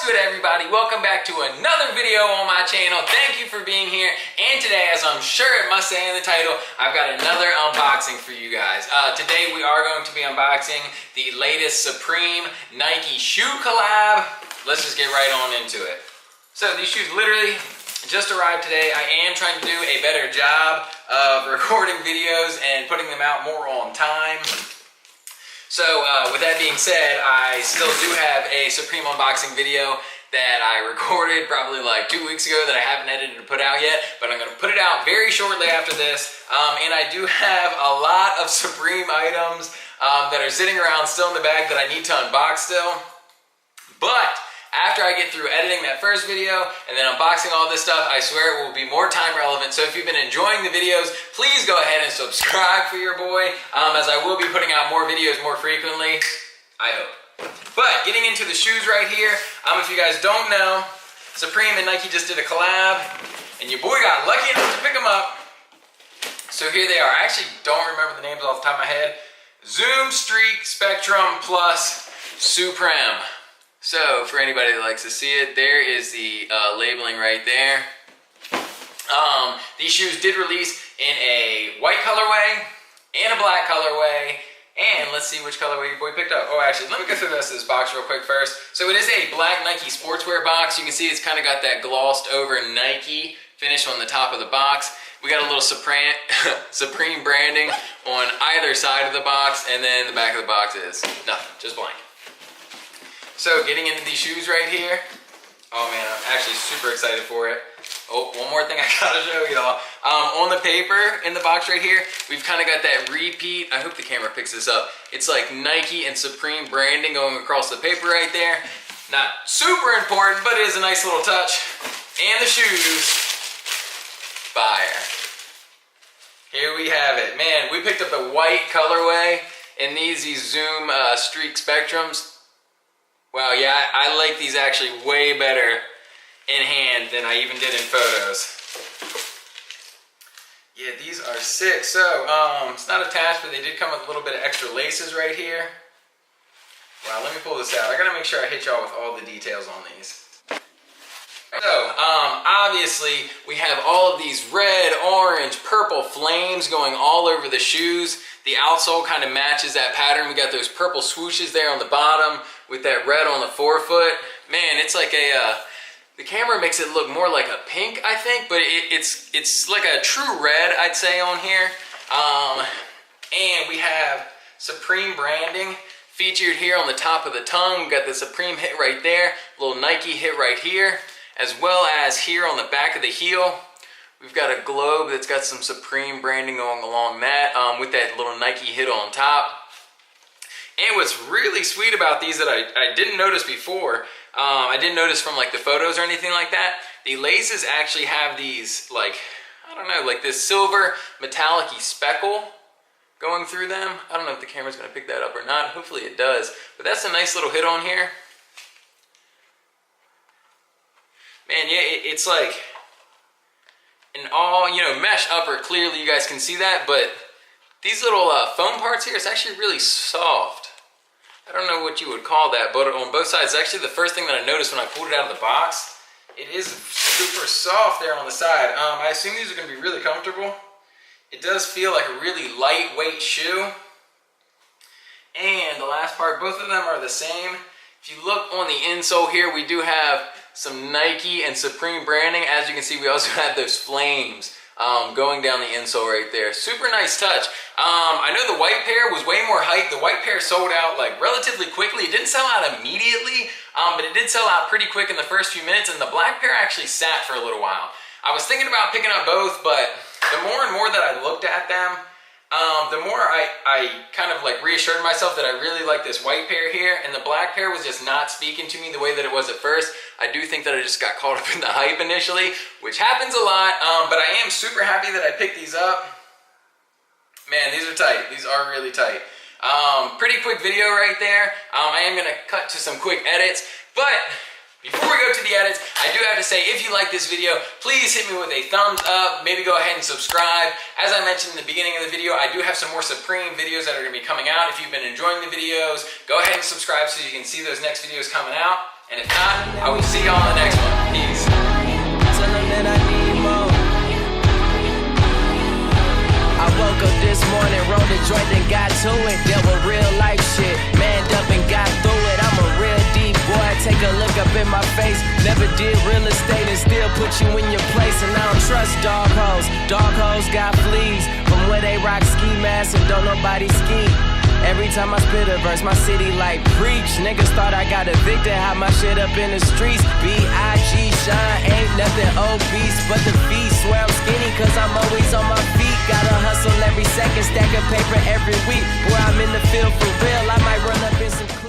What's good, everybody? Welcome back to another video on my channel. Thank you for being here. And today, as I'm sure it must say in the title, I've got another unboxing for you guys. Today we are going to be unboxing the latest Supreme Nike shoe collab. Let's just get right on into it. So these shoes literally just arrived today. I am trying to do a better job of recording videos and putting them out more on time. So with that being said, I still do have a Supreme unboxing video that I recorded probably like 2 weeks ago that I haven't edited to put out yet, but I'm going to put it out very shortly after this. And I do have a lot of Supreme items that are sitting around still in the bag that I need to unbox still. But after I get through editing that first video and then unboxing all this stuff, I swear it will be more time relevant. So if you've been enjoying the videos, please go ahead and subscribe for your boy, as I will be putting out more videos more frequently, I hope. But getting into the shoes right here, if you guys don't know, Supreme and Nike just did a collab, and your boy got lucky enough to pick them up. So here they are. I actually don't remember the names off the top of my head. Zoom, Streak, Spectrum, Plus, Supreme. So, for anybody that likes to see it, there is the labeling right there. These shoes did release in a white colorway and a black colorway, and let's see which colorway your boy picked up. Oh, actually, let me go through the rest of this box real quick first. So it is a black Nike sportswear box. You can see it's kind of got that glossed over Nike finish on the top of the box. We got a little Supreme branding on either side of the box, and then the back of the box is nothing, just blank. So getting into these shoes right here, oh man, I'm actually super excited for it. Oh, one more thing I gotta show y'all. On the paper in the box right here, we've kind of got that repeat, I hope the camera picks this up. It's like Nike and Supreme branding going across the paper right there. Not super important, but it is a nice little touch. And the shoes, fire. Here we have it. Man, we picked up the white colorway and these Zoom Streak Spectrums. Wow, yeah, I like these actually way better in hand than I even did in photos. Yeah, these are sick. So, it's not attached, but they did come with a little bit of extra laces right here. Wow, let me pull this out. I gotta make sure I hit y'all with all the details on these. So, obviously, we have all of these red, orange, purple flames going all over the shoes. The outsole kind of matches that pattern. We got those purple swooshes there on the bottom with that red on the forefoot. Man, it's like the camera makes it look more like a pink, I think, but it's like a true red, I'd say, on here. And we have Supreme branding featured here on the top of the tongue. We got the Supreme hit right there, little Nike hit right here, as well as here on the back of the heel. We've got a globe that's got some Supreme branding going along that, with that little Nike hit on top. And what's really sweet about these that I didn't notice before, I didn't notice from like the photos or anything like that, the laces actually have these like, I don't know, like this silver metallic-y speckle going through them. I don't know if the camera's gonna pick that up or not. Hopefully it does. But that's a nice little hit on here. Man, yeah, it's like an all, mesh upper. Clearly you guys can see that, but these little foam parts here, it's actually really soft. I don't know what you would call that, but on both sides, it's actually the first thing that I noticed when I pulled it out of the box. It is super soft there on the side. I assume these are going to be really comfortable. It does feel like a really lightweight shoe. And the last part, both of them are the same. If you look on the insole here, we do have some Nike and Supreme branding. As you can see, we also have those flames going down the insole right there. Super nice touch. I know the white pair was way more hype. The white pair sold out like relatively quickly. It didn't sell out immediately, but it did sell out pretty quick in the first few minutes, and the black pair actually sat for a little while. I was thinking about picking up both, but the more and more that I looked at them, the more I kind of like reassured myself that I really like this white pair here, and the black pair was just not speaking to me the way that it was at first. I do think that I just got caught up in the hype initially, which happens a lot, but I am super happy that I picked these up. Man, these are tight. These are really tight. Pretty quick video right there. I am gonna cut to some quick edits, but before we go to the edits, I do have to say, if you like this video, please hit me with a thumbs up, maybe go ahead and subscribe. As I mentioned in the beginning of the video, I do have some more Supreme videos that are going to be coming out. If you've been enjoying the videos, go ahead and subscribe so you can see those next videos coming out. And if not, I will see y'all in the next one. Peace. Tell them that I need more. I woke up this morning, rolled a joint and got to it. Dealt with real life shit, manned up and got through it. I'm a real deep boy, take a look up in my face. Never did real estate and still put you in your place. And I don't trust dog hoes. Dog hoes got fleas from where they rock ski masks and don't nobody ski. Every time I spit a verse, my city like preach. Niggas thought I got evicted, had my shit up in the streets. B.I.G. Shine, ain't nothing obese but the feet. Swear I'm skinny cause I'm always on my feet. Gotta hustle every second, stack of paper every week. Boy, I'm in the field for real, I might run up in some